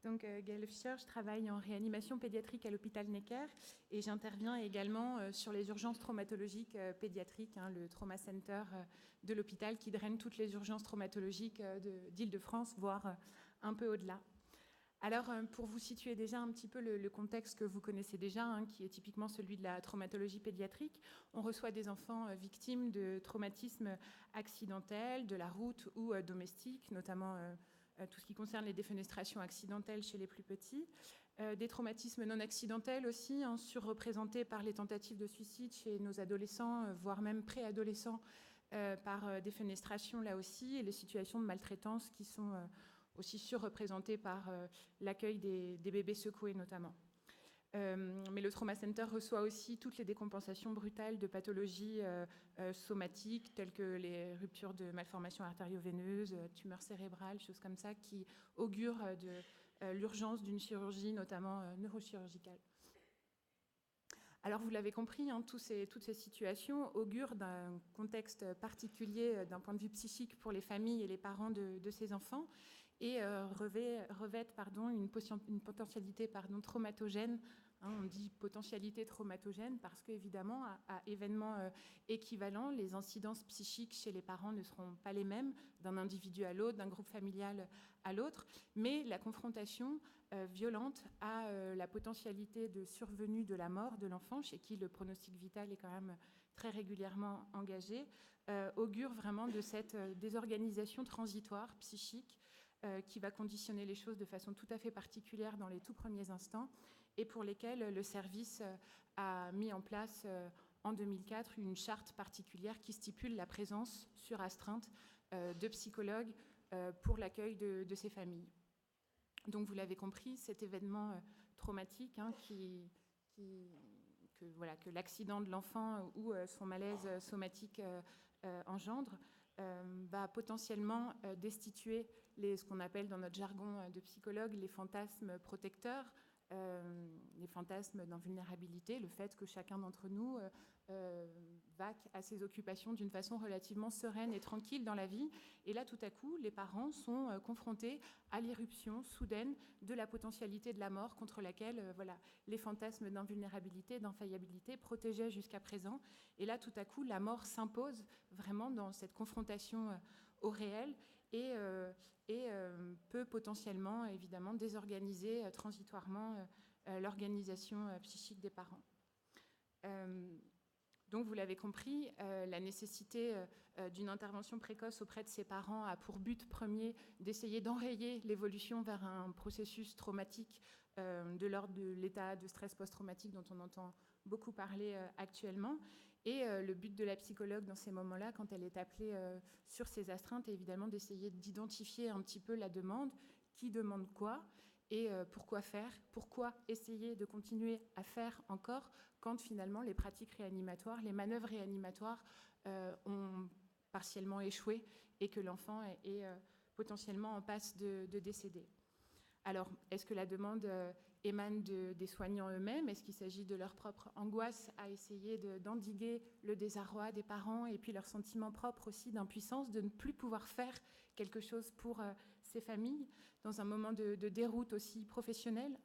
Donc, Gaëlle Fischer, je travaille en réanimation pédiatrique à l'hôpital Necker et j'interviens également sur les urgences traumatologiques pédiatriques, le Trauma Center de l'hôpital qui draine toutes les urgences traumatologiques d'Île-de-France, voire un peu au-delà. Alors, pour vous situer déjà un petit peu le contexte que vous connaissez déjà, qui est typiquement celui de la traumatologie pédiatrique, on reçoit des enfants victimes de traumatismes accidentels, de la route ou domestiques, notamment tout ce qui concerne les défenestrations accidentelles chez les plus petits, des traumatismes non accidentels aussi, surreprésentés par les tentatives de suicide chez nos adolescents, voire même préadolescents, par défenestration là aussi, et les situations de maltraitance qui sont aussi surreprésentées par l'accueil des bébés secoués notamment. Mais le Trauma Center reçoit aussi toutes les décompensations brutales de pathologies somatiques, telles que les ruptures de malformations artério-veineuses, tumeurs cérébrales, choses comme ça, qui augurent de l'urgence d'une chirurgie, notamment neurochirurgicale. Alors, vous l'avez compris, toutes ces situations augurent d'un contexte particulier d'un point de vue psychique pour les familles et les parents de ces enfants et revêtent une potentialité traumatogène. On dit potentialité traumatogène parce qu'évidemment, à événements équivalents, les incidences psychiques chez les parents ne seront pas les mêmes d'un individu à l'autre, d'un groupe familial à l'autre, mais la confrontation violente à la potentialité de survenue de la mort de l'enfant, chez qui le pronostic vital est quand même très régulièrement engagé, augure vraiment de cette désorganisation transitoire psychique qui va conditionner les choses de façon tout à fait particulière dans les tout premiers instants et pour lesquels le service a mis en place en 2004 une charte particulière qui stipule la présence sur astreinte de psychologues pour l'accueil de ces familles. Donc vous l'avez compris, cet événement traumatique que l'accident de l'enfant ou son malaise somatique engendre va potentiellement destituer ce qu'on appelle dans notre jargon de psychologue les fantasmes protecteurs, les fantasmes d'invulnérabilité, le fait que chacun d'entre nous vaque à ses occupations d'une façon relativement sereine et tranquille dans la vie. Et là, tout à coup, les parents sont confrontés à l'irruption soudaine de la potentialité de la mort contre laquelle les fantasmes d'invulnérabilité, d'infaillibilité protégeaient jusqu'à présent. Et là, tout à coup, la mort s'impose vraiment dans cette confrontation au réel et peut potentiellement, évidemment, désorganiser transitoirement l'organisation psychique des parents. Donc, vous l'avez compris, la nécessité d'une intervention précoce auprès de ses parents a pour but premier d'essayer d'enrayer l'évolution vers un processus traumatique de l'ordre de l'état de stress post-traumatique dont on entend beaucoup parler actuellement. Et le but de la psychologue dans ces moments-là, quand elle est appelée sur ces astreintes, est évidemment d'essayer d'identifier un petit peu la demande, qui demande quoi, et pourquoi faire, pourquoi essayer de continuer à faire encore quand finalement les pratiques réanimatoires, les manœuvres réanimatoires ont partiellement échoué et que l'enfant est potentiellement en passe de décéder. Alors, est-ce que la demande émane des soignants eux-mêmes? Est-ce qu'il s'agit de leur propre angoisse à essayer d'endiguer le désarroi des parents et puis leur sentiment propre aussi d'impuissance, de ne plus pouvoir faire quelque chose pour ces familles dans un moment de déroute aussi professionnelle,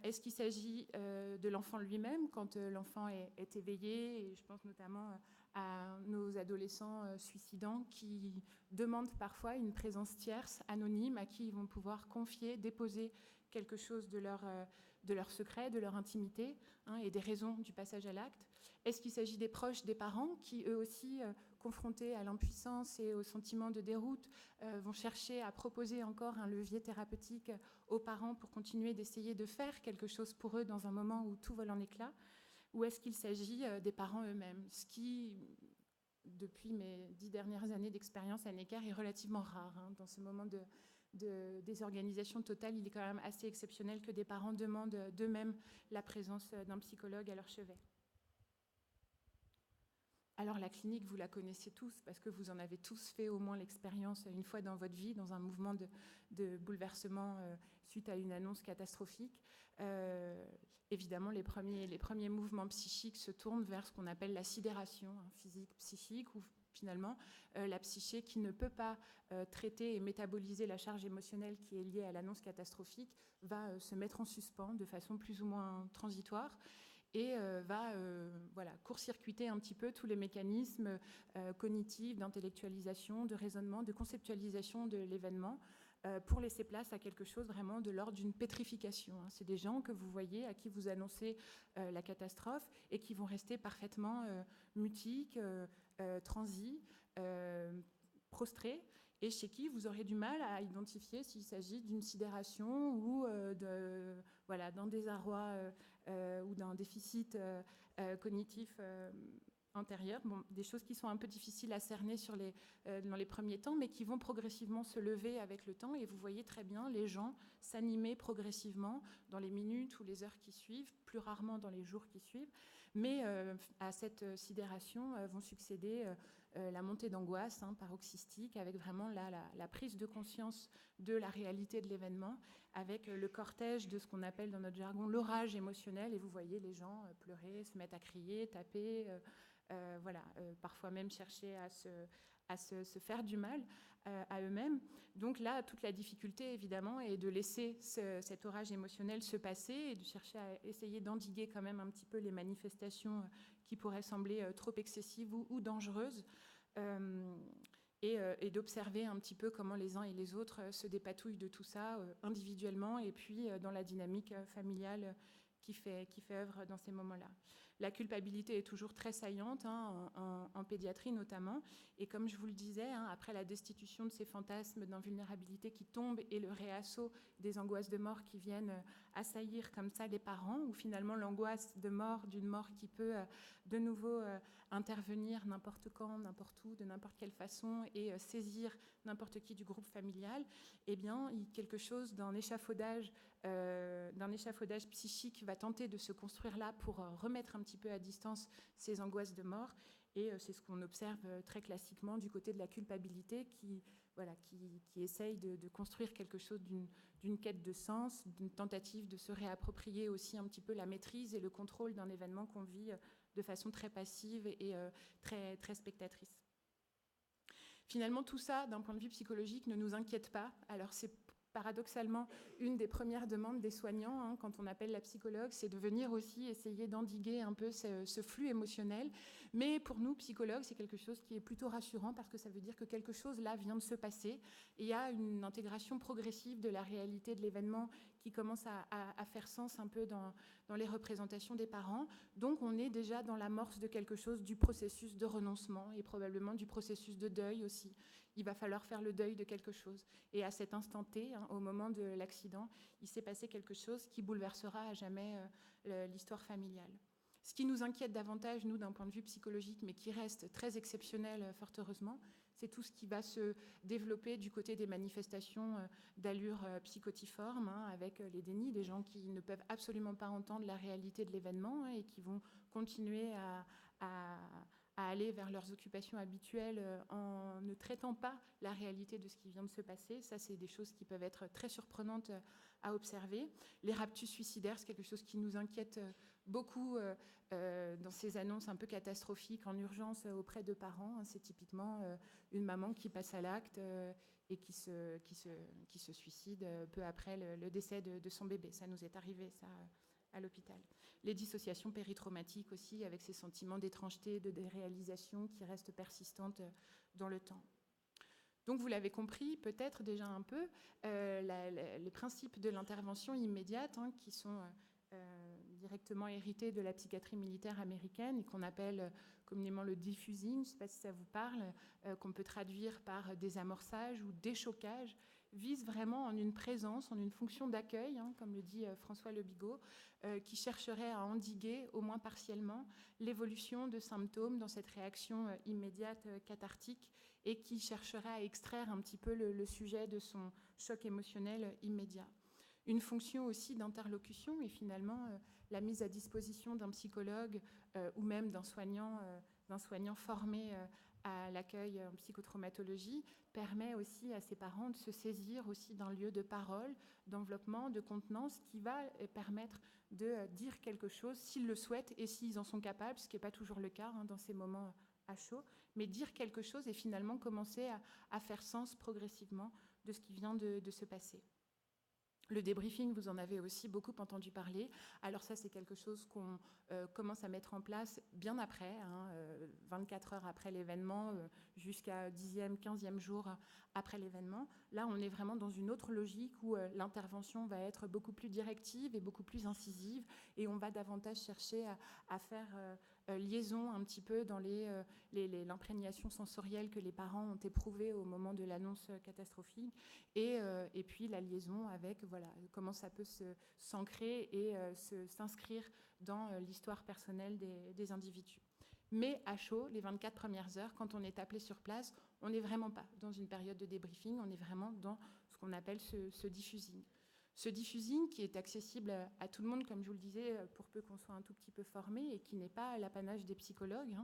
Est-ce qu'il s'agit de l'enfant lui-même quand l'enfant est éveillé? Et je pense notamment à nos adolescents suicidants qui demandent parfois une présence tierce, anonyme, à qui ils vont pouvoir confier, déposer quelque chose de leur secret, de leur intimité, et des raisons du passage à l'acte. Est-ce qu'il s'agit des proches des parents qui, eux aussi, confrontés à l'impuissance et au sentiment de déroute, vont chercher à proposer encore un levier thérapeutique aux parents pour continuer d'essayer de faire quelque chose pour eux dans un moment où tout vole en éclats? Ou est-ce qu'il s'agit des parents eux-mêmes? Ce qui, depuis mes 10 dernières années d'expérience à Necker, est relativement rare. Dans ce moment de désorganisation totale, il est quand même assez exceptionnel que des parents demandent d'eux-mêmes la présence d'un psychologue à leur chevet. Alors la clinique, vous la connaissez tous parce que vous en avez tous fait au moins l'expérience une fois dans votre vie, dans un mouvement de bouleversement suite à une annonce catastrophique. Évidemment, les premiers mouvements psychiques se tournent vers ce qu'on appelle la sidération physique, psychique, où finalement, la psyché qui ne peut pas traiter et métaboliser la charge émotionnelle qui est liée à l'annonce catastrophique va se mettre en suspens de façon plus ou moins transitoire et va court-circuiter un petit peu tous les mécanismes cognitifs, d'intellectualisation, de raisonnement, de conceptualisation de l'événement pour laisser place à quelque chose vraiment de l'ordre d'une pétrification. C'est des gens que vous voyez, à qui vous annoncez la catastrophe et qui vont rester parfaitement mutiques, transis, prostrés, et chez qui vous aurez du mal à identifier s'il s'agit d'une sidération ou d'un désarroi ou d'un déficit cognitif antérieur. Bon, des choses qui sont un peu difficiles à cerner dans les premiers temps, mais qui vont progressivement se lever avec le temps. Et vous voyez très bien les gens s'animer progressivement dans les minutes ou les heures qui suivent, plus rarement dans les jours qui suivent. Mais à cette sidération vont succéder la montée d'angoisse paroxystique, avec vraiment la prise de conscience de la réalité de l'événement, avec le cortège de ce qu'on appelle dans notre jargon l'orage émotionnel. Et vous voyez les gens pleurer, se mettre à crier, taper, parfois même chercher à se faire du mal à eux-mêmes. Donc là, toute la difficulté, évidemment, est de laisser cet orage émotionnel se passer et de chercher à essayer d'endiguer quand même un petit peu les manifestations qui pourraient sembler trop excessives ou dangereuses, et d'observer un petit peu comment les uns et les autres se dépatouillent de tout ça individuellement et puis dans la dynamique familiale qui fait œuvre dans ces moments-là. La culpabilité est toujours très saillante, en pédiatrie notamment. Et comme je vous le disais, après la destitution de ces fantasmes d'invulnérabilité qui tombent et le réassaut des angoisses de mort qui viennent assaillir comme ça les parents, ou finalement l'angoisse de mort, d'une mort qui peut de nouveau intervenir n'importe quand, n'importe où, de n'importe quelle façon et saisir n'importe qui du groupe familial, eh bien, quelque chose d'un échafaudage psychique va tenter de se construire là pour remettre un petit peu à distance ces angoisses de mort. Et c'est ce qu'on observe très classiquement du côté de la culpabilité qui essaye de construire quelque chose d'une quête de sens, d'une tentative de se réapproprier aussi un petit peu la maîtrise et le contrôle d'un événement qu'on vit de façon très passive et très, très spectatrice. Finalement, tout ça, d'un point de vue psychologique, ne nous inquiète pas. Alors, c'est paradoxalement une des premières demandes des soignants, quand on appelle la psychologue, c'est de venir aussi essayer d'endiguer un peu ce flux émotionnel. Mais pour nous, psychologues, c'est quelque chose qui est plutôt rassurant parce que ça veut dire que quelque chose là vient de se passer. Et il y a une intégration progressive de la réalité de l'événement qui commence à faire sens un peu dans les représentations des parents. Donc on est déjà dans l'amorce de quelque chose, du processus de renoncement et probablement du processus de deuil aussi. Il va falloir faire le deuil de quelque chose. Et à cet instant T, au moment de l'accident, il s'est passé quelque chose qui bouleversera à jamais l'histoire familiale. Ce qui nous inquiète davantage, nous, d'un point de vue psychologique, mais qui reste très exceptionnel, fort heureusement, c'est tout ce qui va se développer du côté des manifestations d'allure psychotiforme, avec les dénis, des gens qui ne peuvent absolument pas entendre la réalité de l'événement et qui vont continuer à aller vers leurs occupations habituelles en ne traitant pas la réalité de ce qui vient de se passer. Ça, c'est des choses qui peuvent être très surprenantes à observer. Les raptus suicidaires, c'est quelque chose qui nous inquiète beaucoup dans ces annonces un peu catastrophiques en urgence auprès de parents. C'est typiquement une maman qui passe à l'acte et qui se suicide peu après le décès de son bébé. Ça nous est arrivé, ça, à l'hôpital. Les dissociations péritraumatiques aussi, avec ces sentiments d'étrangeté, de déréalisation qui restent persistantes dans le temps. Donc vous l'avez compris peut-être déjà un peu, les principes de l'intervention immédiate qui sont directement hérités de la psychiatrie militaire américaine et qu'on appelle communément le diffusing, je ne sais pas si ça vous parle, qu'on peut traduire par désamorçage ou déchocage, vise vraiment en une présence, en une fonction d'accueil, comme le dit François Le Bigot, qui chercherait à endiguer, au moins partiellement, l'évolution de symptômes dans cette réaction immédiate cathartique et qui chercherait à extraire un petit peu le sujet de son choc émotionnel immédiat. Une fonction aussi d'interlocution et finalement la mise à disposition d'un psychologue ou même d'un soignant formé à l'accueil en psychotraumatologie permet aussi à ses parents de se saisir aussi d'un lieu de parole, d'enveloppement, de contenance qui va permettre de dire quelque chose s'ils le souhaitent et s'ils en sont capables, ce qui n'est pas toujours le cas dans ces moments à chaud, mais dire quelque chose et finalement commencer à faire sens progressivement de ce qui vient de se passer. Le débriefing, vous en avez aussi beaucoup entendu parler. Alors ça, c'est quelque chose qu'on commence à mettre en place bien après, 24 heures après l'événement, jusqu'à 10e, 15e jour après l'événement. Là, on est vraiment dans une autre logique où l'intervention va être beaucoup plus directive et beaucoup plus incisive, et on va davantage chercher à faire liaison un petit peu dans l'imprégnation sensorielle que les parents ont éprouvée au moment de l'annonce catastrophique, et puis la liaison avec comment ça peut s'ancrer et s'inscrire dans l'histoire personnelle des individus. Mais à chaud, les 24 premières heures, quand on est appelé sur place, on n'est vraiment pas dans une période de débriefing, on est vraiment dans ce qu'on appelle ce diffusing. Ce diffusing qui est accessible à tout le monde, comme je vous le disais, pour peu qu'on soit un tout petit peu formé, et qui n'est pas l'apanage des psychologues,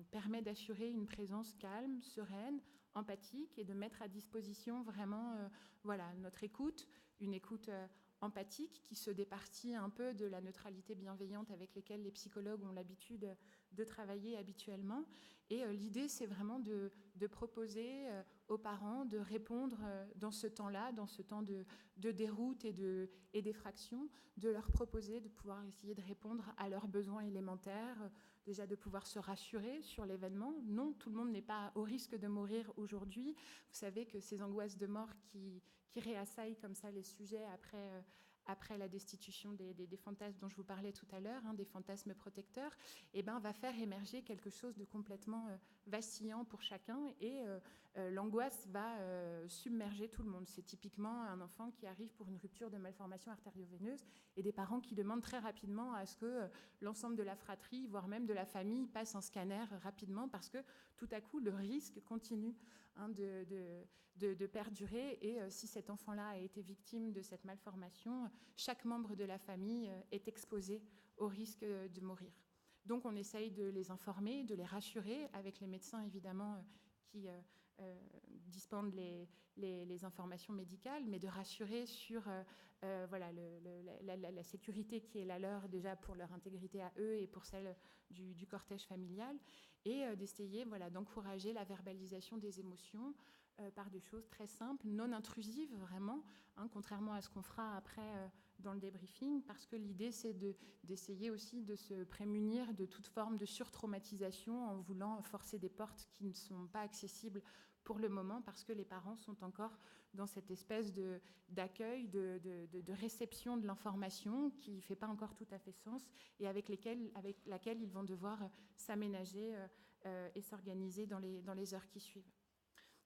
permet d'assurer une présence calme, sereine, empathique, et de mettre à disposition vraiment notre écoute, une écoute empathique qui se départit un peu de la neutralité bienveillante avec lesquelles les psychologues ont l'habitude de travailler habituellement. Et l'idée, c'est vraiment de proposer aux parents de répondre dans ce temps-là, dans ce temps de déroute et d'effraction, de leur proposer de pouvoir essayer de répondre à leurs besoins élémentaires, déjà de pouvoir se rassurer sur l'événement. Non, tout le monde n'est pas au risque de mourir aujourd'hui. Vous savez que ces angoisses de mort qui réassaillent comme ça les sujets après la destitution des fantasmes dont je vous parlais tout à l'heure, des fantasmes protecteurs, va faire émerger quelque chose de complètement vacillant pour chacun, et l'angoisse va submerger tout le monde. C'est typiquement un enfant qui arrive pour une rupture de malformation artério-veineuse et des parents qui demandent très rapidement à ce que l'ensemble de la fratrie, voire même de la famille, passe un scanner rapidement, parce que tout à coup, le risque continue de perdurer, et si cet enfant-là a été victime de cette malformation, chaque membre de la famille est exposé au risque de mourir. Donc on essaye de les informer, de les rassurer, avec les médecins évidemment qui dispensent les informations médicales, mais de rassurer sur la sécurité qui est la leur, déjà pour leur intégrité à eux et pour celle du cortège familial, et d'essayer d'encourager la verbalisation des émotions par des choses très simples, non intrusives vraiment, contrairement à ce qu'on fera après dans le débriefing, parce que l'idée c'est d'essayer aussi de se prémunir de toute forme de surtraumatisation en voulant forcer des portes qui ne sont pas accessibles pour le moment, parce que les parents sont encore dans cette espèce d'accueil, de réception de l'information qui ne fait pas encore tout à fait sens, et avec laquelle ils vont devoir s'aménager et s'organiser dans les heures qui suivent.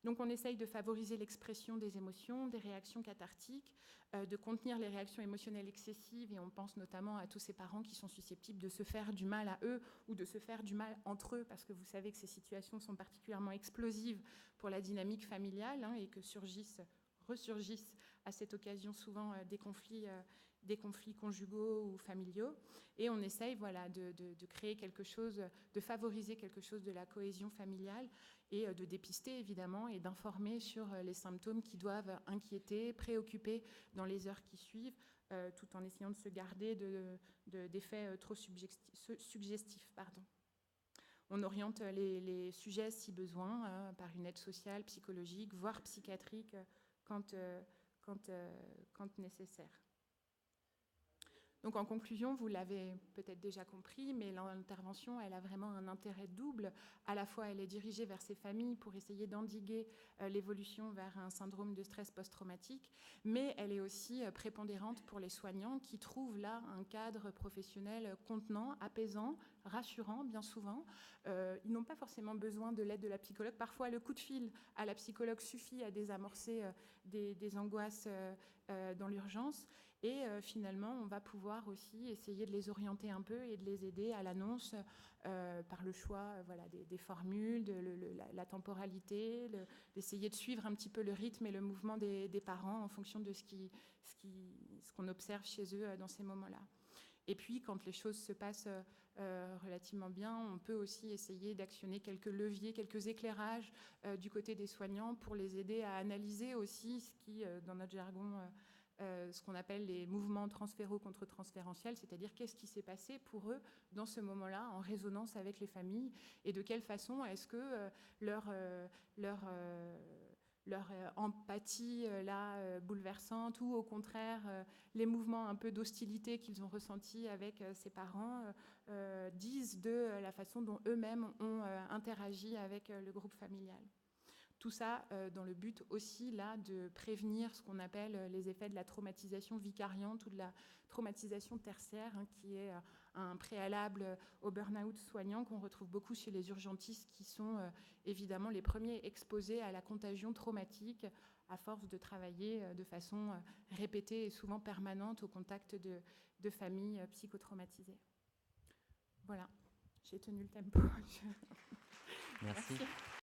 Donc on essaye de favoriser l'expression des émotions, des réactions cathartiques, de contenir les réactions émotionnelles excessives, et on pense notamment à tous ces parents qui sont susceptibles de se faire du mal à eux ou de se faire du mal entre eux, parce que vous savez que ces situations sont particulièrement explosives pour la dynamique familiale, et que ressurgissent à cette occasion souvent des conflits conjugaux ou familiaux. Et on essaye de créer quelque chose, de favoriser quelque chose de la cohésion familiale, et de dépister évidemment et d'informer sur les symptômes qui doivent inquiéter, préoccuper dans les heures qui suivent, tout en essayant de se garder d'effets trop suggestifs. On oriente les sujets, si besoin, par une aide sociale, psychologique, voire psychiatrique, quand nécessaire. Donc en conclusion, vous l'avez peut-être déjà compris, mais l'intervention, elle a vraiment un intérêt double. À la fois, elle est dirigée vers ces familles pour essayer d'endiguer l'évolution vers un syndrome de stress post-traumatique, mais elle est aussi prépondérante pour les soignants qui trouvent là un cadre professionnel contenant, apaisant, rassurant bien souvent. Ils n'ont pas forcément besoin de l'aide de la psychologue. Parfois, le coup de fil à la psychologue suffit à désamorcer des angoisses dans l'urgence. Et finalement, on va pouvoir aussi essayer de les orienter un peu et de les aider à l'annonce par le choix des formules, la temporalité, d'essayer de suivre un petit peu le rythme et le mouvement des parents en fonction de ce qu'on observe chez eux dans ces moments-là. Et puis, quand les choses se passent relativement bien, on peut aussi essayer d'actionner quelques leviers, quelques éclairages du côté des soignants pour les aider à analyser aussi ce qui, dans notre jargon ce qu'on appelle les mouvements transféraux contre-transférentiels, c'est-à-dire qu'est-ce qui s'est passé pour eux dans ce moment-là, en résonance avec les familles, et de quelle façon est-ce que leur empathie bouleversante, ou au contraire les mouvements un peu d'hostilité qu'ils ont ressentis avec ses parents disent de la façon dont eux-mêmes ont interagi avec le groupe familial. Tout ça dans le but aussi là de prévenir ce qu'on appelle les effets de la traumatisation vicariante ou de la traumatisation tertiaire, qui est un préalable au burn-out soignant qu'on retrouve beaucoup chez les urgentistes qui sont évidemment les premiers exposés à la contagion traumatique à force de travailler de façon répétée et souvent permanente au contact de familles psychotraumatisées. Voilà, j'ai tenu le tempo. Merci.